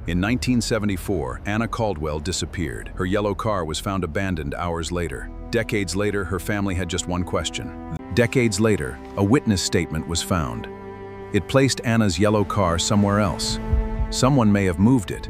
In 1974, Anna Caldwell disappeared. Her yellow car was found abandoned hours later. Decades later, her family had just one question. Decades later, a witness statement was found. It placed Anna's yellow car somewhere else. Someone may have moved it.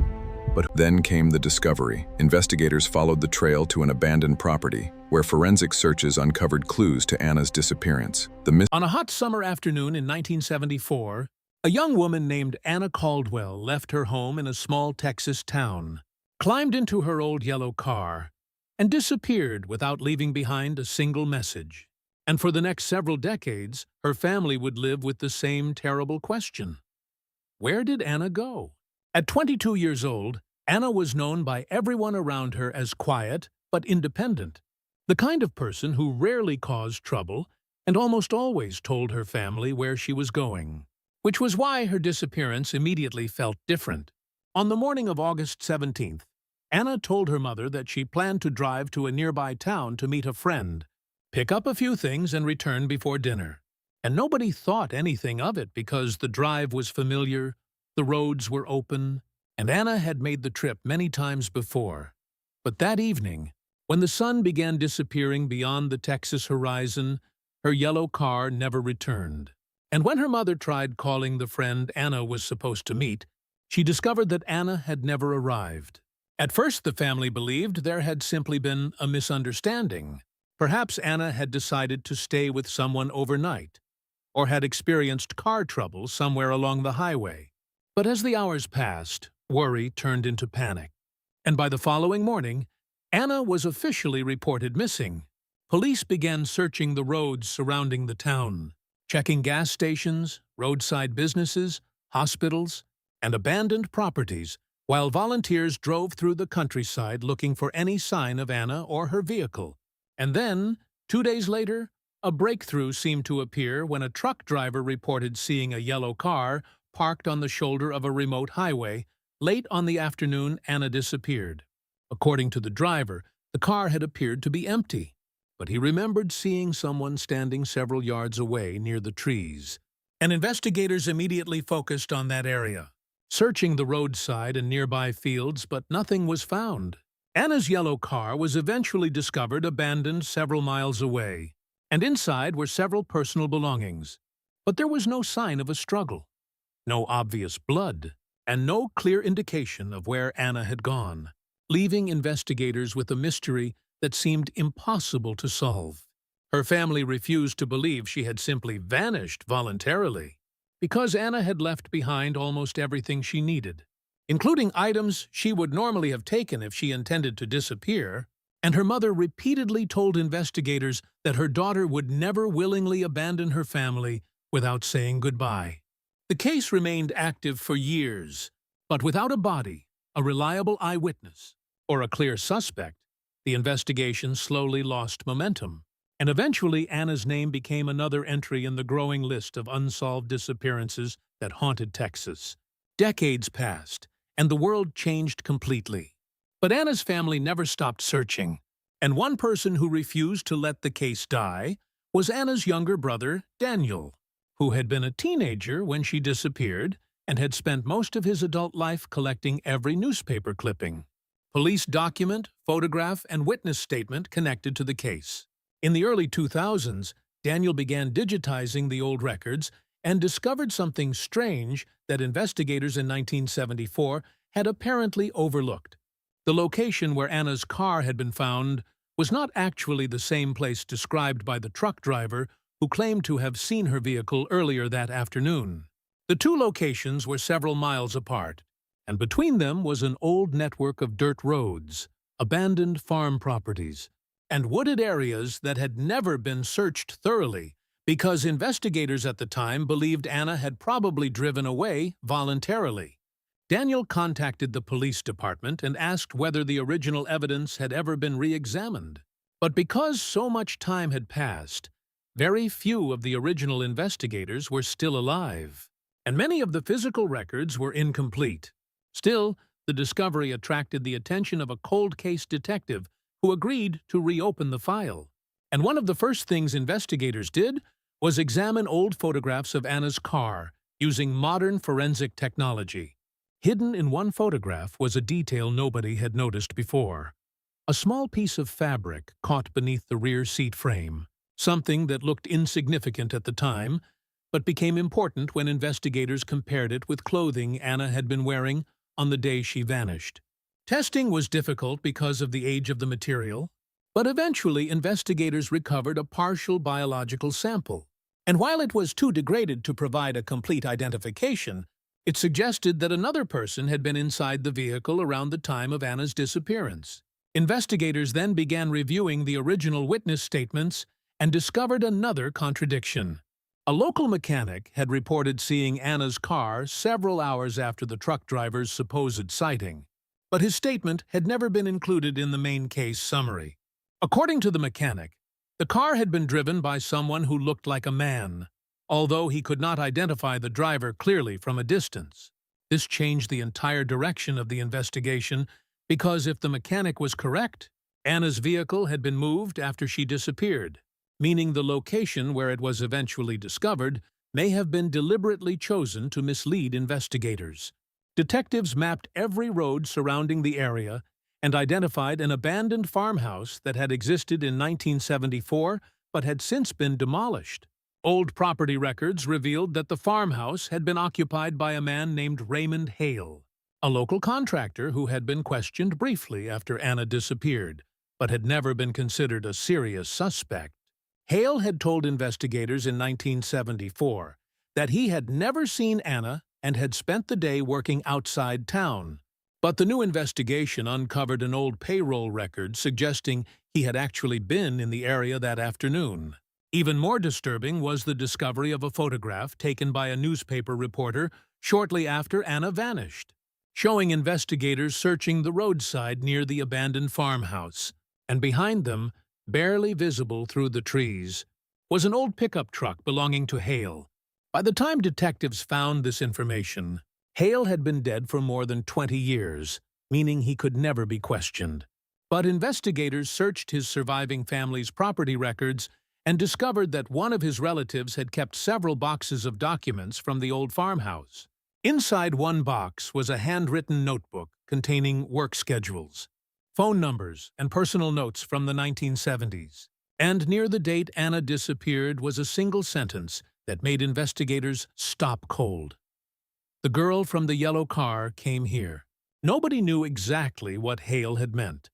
But then came the discovery. Investigators followed the trail to an abandoned property, where forensic searches uncovered clues to Anna's disappearance. On a hot summer afternoon in 1974, a young woman named Anna Caldwell left her home in a small Texas town, climbed into her old yellow car, and disappeared without leaving behind a single message. And for the next several decades, her family would live with the same terrible question. Where did Anna go? At 22 years old, Anna was known by everyone around her as quiet but independent, the kind of person who rarely caused trouble and almost always told her family where she was going. Which was why her disappearance immediately felt different. On the morning of August 17th, Anna told her mother that she planned to drive to a nearby town to meet a friend, pick up a few things and return before dinner. And nobody thought anything of it because the drive was familiar, the roads were open, and Anna had made the trip many times before. But that evening, when the sun began disappearing beyond the Texas horizon, her yellow car never returned. And when her mother tried calling the friend Anna was supposed to meet, she discovered that Anna had never arrived. At first, the family believed there had simply been a misunderstanding. Perhaps Anna had decided to stay with someone overnight, or had experienced car trouble somewhere along the highway. But as the hours passed, worry turned into panic. And by the following morning, Anna was officially reported missing. Police began searching the roads surrounding the town, checking gas stations, roadside businesses, hospitals, and abandoned properties, while volunteers drove through the countryside looking for any sign of Anna or her vehicle. And then, 2 days later, a breakthrough seemed to appear when a truck driver reported seeing a yellow car parked on the shoulder of a remote highway. Late on the afternoon, Anna disappeared. According to the driver, the car had appeared to be empty, but he remembered seeing someone standing several yards away near the trees. And investigators immediately focused on that area, searching the roadside and nearby fields, but nothing was found. Anna's yellow car was eventually discovered abandoned several miles away, and inside were several personal belongings. But there was no sign of a struggle, no obvious blood, and no clear indication of where Anna had gone, leaving investigators with a mystery that seemed impossible to solve. Her family refused to believe she had simply vanished voluntarily, because Anna had left behind almost everything she needed, including items she would normally have taken if she intended to disappear, and her mother repeatedly told investigators that her daughter would never willingly abandon her family without saying goodbye. The case remained active for years, but without a body, a reliable eyewitness, or a clear suspect, the investigation slowly lost momentum, and eventually Anna's name became another entry in the growing list of unsolved disappearances that haunted Texas. Decades passed, and the world changed completely. But Anna's family never stopped searching, and one person who refused to let the case die was Anna's younger brother, Daniel, who had been a teenager when she disappeared and had spent most of his adult life collecting every newspaper clipping, police document, photograph, and witness statement connected to the case. In the early 2000s, Daniel began digitizing the old records and discovered something strange that investigators in 1974 had apparently overlooked. The location where Anna's car had been found was not actually the same place described by the truck driver who claimed to have seen her vehicle earlier that afternoon. The two locations were several miles apart, and between them was an old network of dirt roads, abandoned farm properties, and wooded areas that had never been searched thoroughly because investigators at the time believed Anna had probably driven away voluntarily. Daniel contacted the police department and asked whether the original evidence had ever been re-examined. But because so much time had passed, very few of the original investigators were still alive, and many of the physical records were incomplete. Still, the discovery attracted the attention of a cold case detective who agreed to reopen the file. And one of the first things investigators did was examine old photographs of Anna's car using modern forensic technology. Hidden in one photograph was a detail nobody had noticed before. A small piece of fabric caught beneath the rear seat frame, something that looked insignificant at the time, but became important when investigators compared it with clothing Anna had been wearing on the day she vanished. Testing was difficult because of the age of the material, but eventually investigators recovered a partial biological sample. And while it was too degraded to provide a complete identification, it suggested that another person had been inside the vehicle around the time of Anna's disappearance. Investigators then began reviewing the original witness statements and discovered another contradiction. A local mechanic had reported seeing Anna's car several hours after the truck driver's supposed sighting, but his statement had never been included in the main case summary. According to the mechanic, the car had been driven by someone who looked like a man, although he could not identify the driver clearly from a distance. This changed the entire direction of the investigation because if the mechanic was correct, Anna's vehicle had been moved after she disappeared, meaning the location where it was eventually discovered may have been deliberately chosen to mislead investigators. Detectives mapped every road surrounding the area and identified an abandoned farmhouse that had existed in 1974 but had since been demolished. Old property records revealed that the farmhouse had been occupied by a man named Raymond Hale, a local contractor who had been questioned briefly after Anna disappeared, but had never been considered a serious suspect. Hale had told investigators in 1974 that he had never seen Anna and had spent the day working outside town. But the new investigation uncovered an old payroll record suggesting he had actually been in the area that afternoon. Even more disturbing was the discovery of a photograph taken by a newspaper reporter shortly after Anna vanished, showing investigators searching the roadside near the abandoned farmhouse, and behind them, barely visible through the trees, was an old pickup truck belonging to Hale. By the time detectives found this information, Hale had been dead for more than 20 years, meaning he could never be questioned. But investigators searched his surviving family's property records and discovered that one of his relatives had kept several boxes of documents from the old farmhouse. Inside one box was a handwritten notebook containing work schedules, phone numbers, and personal notes from the 1970s. And near the date Anna disappeared was a single sentence that made investigators stop cold. "The girl from the yellow car came here." Nobody knew exactly what Hale had meant,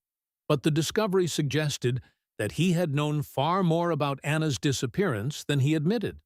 but the discovery suggested that he had known far more about Anna's disappearance than he admitted.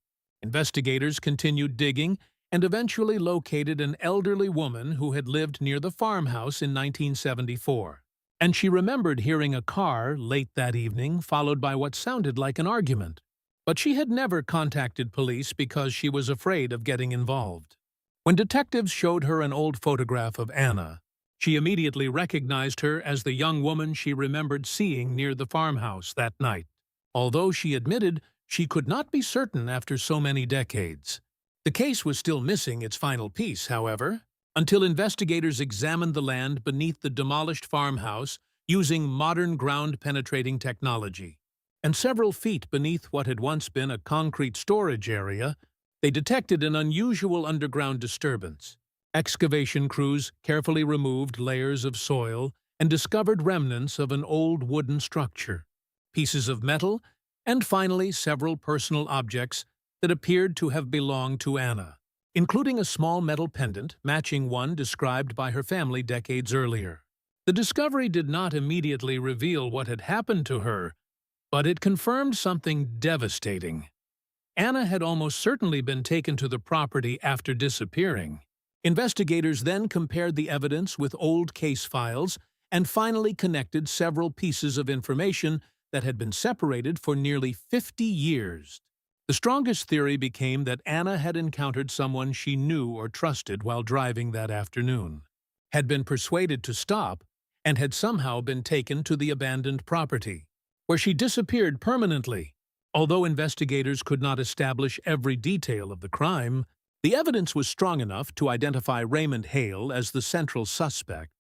Investigators continued digging and eventually located an elderly woman who had lived near the farmhouse in 1974. And she remembered hearing a car late that evening, followed by what sounded like an argument. But she had never contacted police because she was afraid of getting involved. When detectives showed her an old photograph of Anna, she immediately recognized her as the young woman she remembered seeing near the farmhouse that night, although she admitted she could not be certain after so many decades. The case was still missing its final piece, however, until investigators examined the land beneath the demolished farmhouse using modern ground-penetrating technology. And several feet beneath what had once been a concrete storage area, they detected an unusual underground disturbance. Excavation crews carefully removed layers of soil and discovered remnants of an old wooden structure, pieces of metal, and finally several personal objects that appeared to have belonged to Anna, including a small metal pendant matching one described by her family decades earlier. The discovery did not immediately reveal what had happened to her, but it confirmed something devastating. Anna had almost certainly been taken to the property after disappearing. Investigators then compared the evidence with old case files and finally connected several pieces of information that had been separated for nearly 50 years. The strongest theory became that Anna had encountered someone she knew or trusted while driving that afternoon, had been persuaded to stop, and had somehow been taken to the abandoned property, where she disappeared permanently. Although investigators could not establish every detail of the crime, the evidence was strong enough to identify Raymond Hale as the central suspect,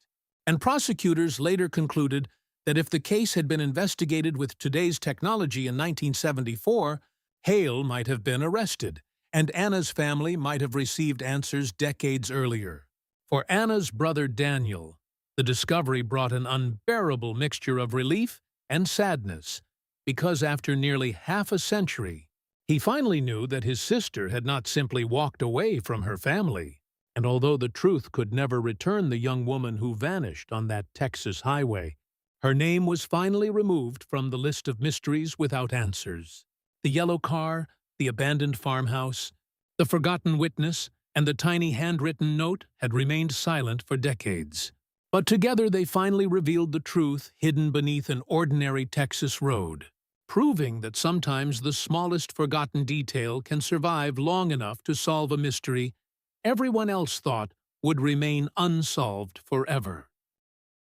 and prosecutors later concluded that if the case had been investigated with today's technology in 1974, Hale might have been arrested, and Anna's family might have received answers decades earlier. For Anna's brother Daniel, the discovery brought an unbearable mixture of relief and sadness, because after nearly half a century, he finally knew that his sister had not simply walked away from her family. And although the truth could never return the young woman who vanished on that Texas highway, her name was finally removed from the list of mysteries without answers. The yellow car, the abandoned farmhouse, the forgotten witness, and the tiny handwritten note had remained silent for decades. But together they finally revealed the truth hidden beneath an ordinary Texas road, proving that sometimes the smallest forgotten detail can survive long enough to solve a mystery everyone else thought would remain unsolved forever.